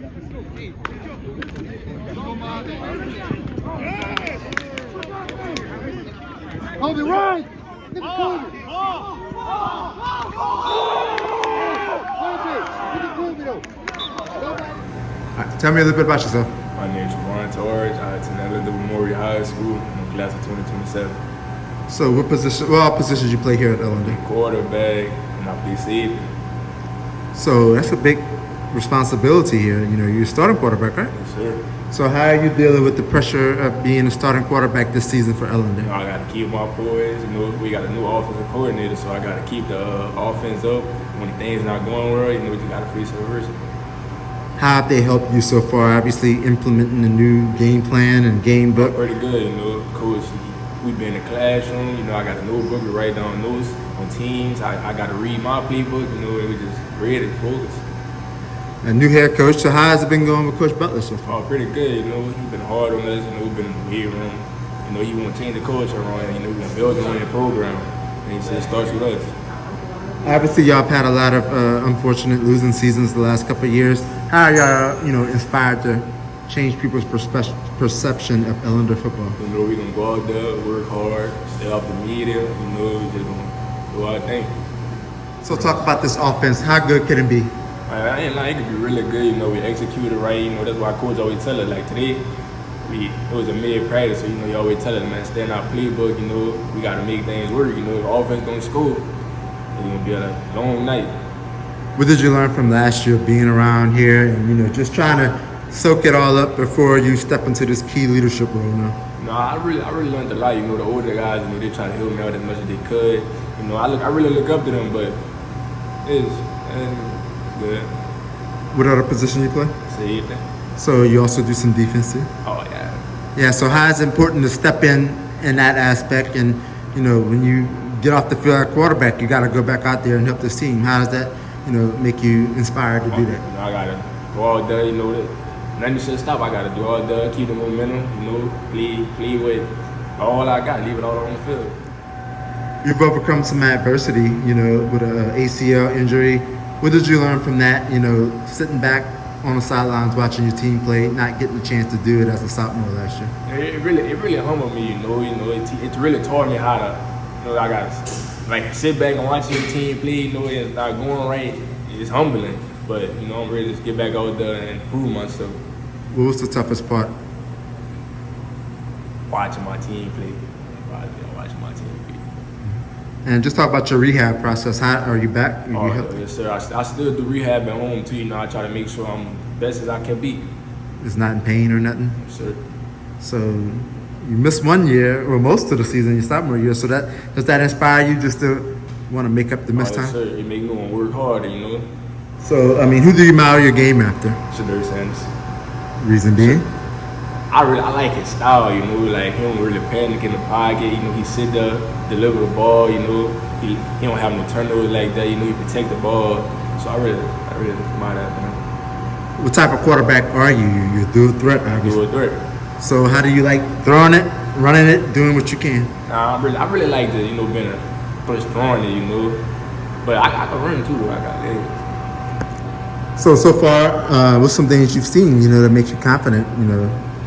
Hold it right. Look at Kobe. Tell me a little bit about yourself. My name is Trevonta Allridge. I attend Ellender Memorial High School. I'm in class of 2027. So what all positions you play here at Ellender? Quarterback, and I play safety. So that's a big responsibility here. You know, you're a starting quarterback, right? Yes, sir. So how are you dealing with the pressure of being a starting quarterback this season for Ellender? You know, I got to keep my poise. You know, we got a new offensive coordinator, so I got to keep the offense up. When things not going well, you know, you got to face adversity. How have they helped you so far? Obviously, implementing a new game plan and game book. Pretty good, you know. Coach, we been in the classroom. You know, I got a notebook to write down notes on teams. I got to read my playbook. You know, it was just ready to focus. A new head coach. So how has it been going with Coach Butler so far? Oh, pretty good. You know, he's been hard on us. You know, we've been in the weight room. You know, he won't change the culture around. You know, we've been building on the program, and he said it starts with us. Obviously, y'all have had a lot of unfortunate losing seasons the last couple of years. How are y'all, inspired to change people's perception of Ellender football? You know, we're going to go out there, work hard, stay off the media. You know, we're just going to do our thing. So talk about this offense. How good can it be? I ain't lying, it could be really good. You know, we executed right. You know, that's why coach always tell us, like today, it was a mid-practice, so, you know, he always tell us, man, stay in our playbook. You know, we got to make things work. You know, if the offense don't score, it's going to be a long night. What did you learn from last year being around here and, just trying to soak it all up before you step into this key leadership role now? No, I really learned a lot. You know, the older guys, they try to help me out as much as they could. You know, I really look up to them, but it's good. What other position you play? Safety. So you also do some defense too? Oh, yeah. Yeah, so how is it important to step in that aspect and, when you get off the field at quarterback, you got to go back out there and help this team. How does that, make you inspired to do that? You know, I got to go out there, nothing should stop. I got to do all there, keep the momentum, play with all I got, leave it all on the field. You've overcome some adversity, with an ACL injury. What did you learn from that, sitting back on the sidelines watching your team play, not getting the chance to do it as a sophomore last year? It really humbled me, it really taught me how to, I got to sit back and watch your team play, it's not going right. It's humbling, but, I'm ready to get back out there and prove myself. What was the toughest part? Watching my team play. Watching my team play. And just talk about your rehab process. How are you back? Yes, sir. I still do rehab at home too. I try to make sure I'm best as I can be. It's not in pain or nothing? Yes, sir. So you missed 1 year or most of the season, your sophomore year. So does that inspire you just to want to make up the missed time? Yes, sir. It makes me want to work harder, So, who do you model your game after? Shadur Sanders. Reason being? I like his style, he don't really panic in the pocket, he sit there, deliver the ball, he don't have no turnovers like that, he protect the ball. So I really admire that, man. What type of quarterback are you? You're a dual threat, obviously. Dual threat. So how do you like throwing it, running it, doing what you can? Nah, I really like being a first throwing it, but I can run too, though. I got legs. So far, what's some things you've seen, that make you confident,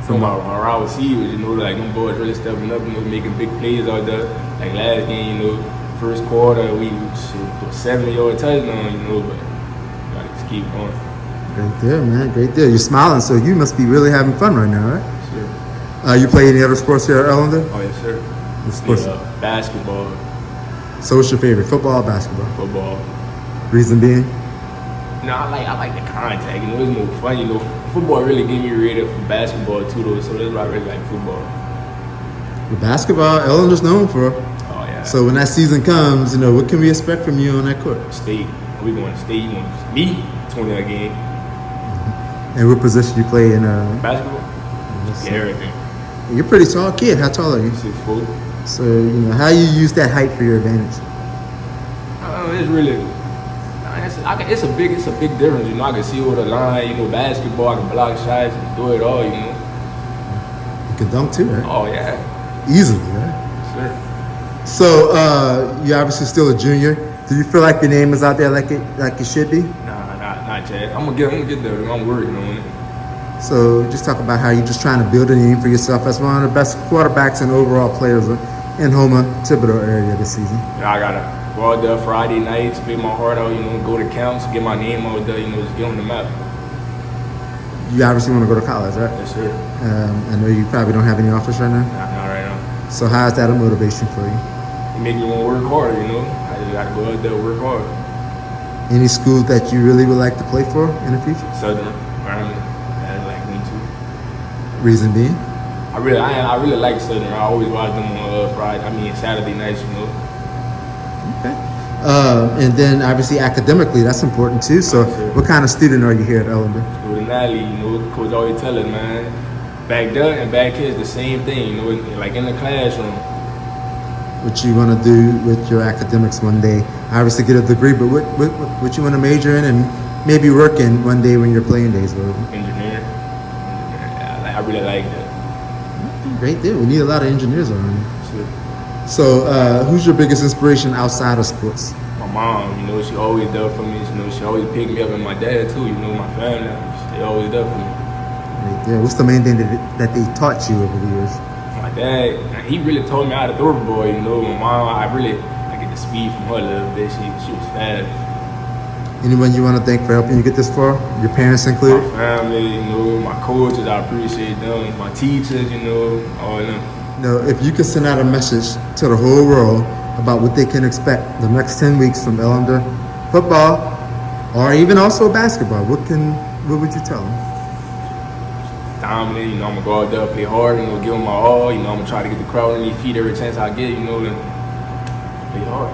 From my wide receivers, them boys really stepping up, making big plays out there. Like last game, first quarter, we put 70-yard touchdown, but gotta just keep going. Great deal, man. Great deal. You're smiling, so you must be really having fun right now, right? Sure. You play any other sports here at Ellender? Oh, yes, sir. What sports? Basketball. So what's your favorite? Football or basketball? Football. Reason being? I like the contact. It's more fun. Football really get me ready for basketball too, though. So that's why I really like football. The basketball, Ellender's known for. Oh yeah. So when that season comes, what can we expect from you on that court? State. We going to state. You want to me 20 a game. And what position you play in? Basketball. Yeah, everything. You're a pretty tall kid. How tall are you? 6'4". So how you use that height for your advantage? It's really. It's a big difference, I can see over the line, basketball, I can block shots, do it all, You can dunk too, right? Oh, yeah. Easily, right? Sure. So, you're obviously still a junior. Do you feel like your name is out there like it should be? Nah, not Not yet. I'm gonna get there. I'm working on it. So just talk about how you're just trying to build a name for yourself as one of the best quarterbacks and overall players in Houma, Thibodeau area this season. I gotta go out there Friday nights, spit my heart out, go to camps, get my name out there, just get on the map. You obviously want to go to college, right? Yes, sir. I know you probably don't have any offers right now. Not right now. So how is that a motivation for you? It make me want to work hard, I just gotta go out there and work hard. Any schools that you really would like to play for in the future? Southern, Maryland, I like them too. Reason being? I really like Southern. I always watch them on Saturday nights, Okay. And then obviously academically, that's important too. So what kind of student are you here at Ellender? Student athlete, coach always tell us, man, back there and back here is the same thing, like in the classroom. What you want to do with your academics one day? Obviously get a degree, but what you want to major in and maybe work in one day when your playing days are over? Engineering. I really like that. Great deal. We need a lot of engineers around here. Sure. So who's your biggest inspiration outside of sports? My mom, she always there for me. She always picked me up, and my dad too. My family, they always there for me. Great deal. What's the main thing that they taught you over the years? My dad, he really taught me how to throw the ball. My mom, I get the speed from her a little bit. She was fast. Anyone you want to thank for helping you get this far? Your parents included? My family, my coaches, I appreciate them. My teachers, all of them. If you could send out a message to the whole world about what they can expect the next 10 weeks from Ellender football or even also basketball, what would you tell them? Dominant, I'm going to go out there, play hard, give them my all. I'm going to try to get the crowd in their feet every chance I get, and play hard.